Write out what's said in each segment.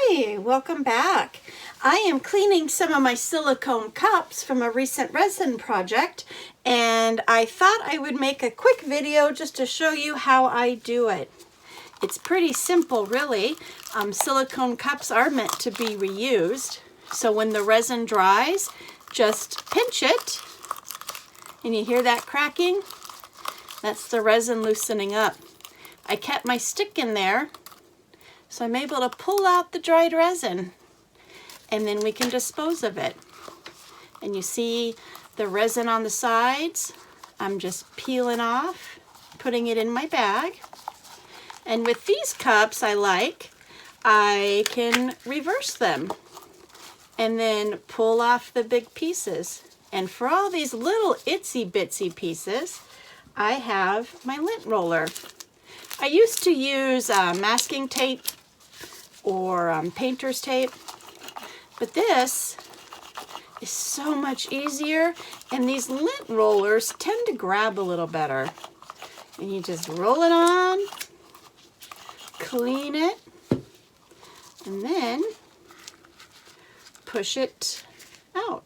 Hi, welcome back. I am cleaning some of my silicone cups from a recent resin project, and I thought I would make a quick video just to show you how I do it. It's pretty simple, really. Silicone cups are meant to be reused, so when the resin dries, just pinch it, and you hear that cracking? That's the resin loosening up. I kept my stick in there, so I'm able to pull out the dried resin, and then we can dispose of it. And you see the resin on the sides? I'm just peeling off, putting it in my bag. And with these cups I can reverse them and then pull off the big pieces. And for all these little itsy bitsy pieces, I have my lint roller. I used to use masking tape or painter's tape, but this is so much easier, and these lint rollers tend to grab a little better. And you just roll it on, clean it, and then push it out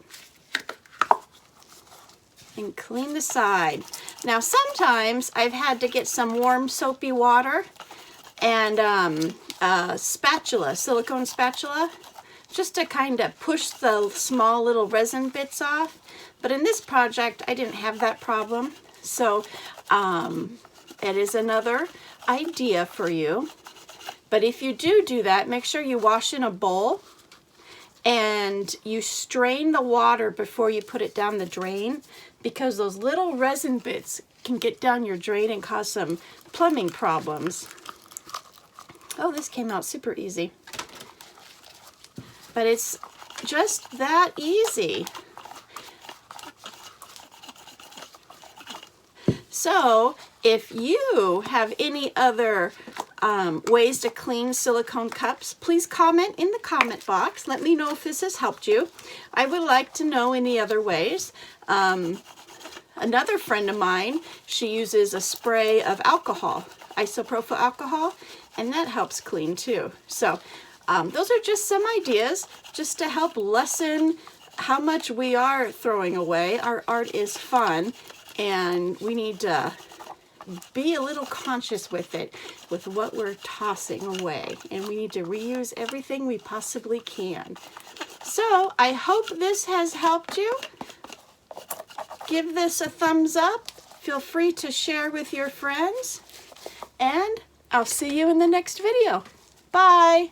and clean the side. Now sometimes I've had to get some warm soapy water and a spatula, silicone spatula, just to kind of push the small little resin bits off. But in this project I didn't have that problem, so it is another idea for you. But if you do that, make sure you wash in a bowl and you strain the water before you put it down the drain, because those little resin bits can get down your drain and cause some plumbing problems. Oh, this came out super easy. But it's just that easy. So if you have any other ways to clean silicone cups, please comment in the comment box. Let me know if this has helped you. I would like to know any other ways. Another friend of mine, she uses a spray of alcohol, isopropyl alcohol, and that helps clean too. So those are just some ideas just to help lessen how much we are throwing away. Our art is fun, and we need to be a little conscious with it, with what we're tossing away, and we need to reuse everything we possibly can. So I hope this has helped you. Give this a thumbs up. Feel free to share with your friends, and I'll see you in the next video. Bye.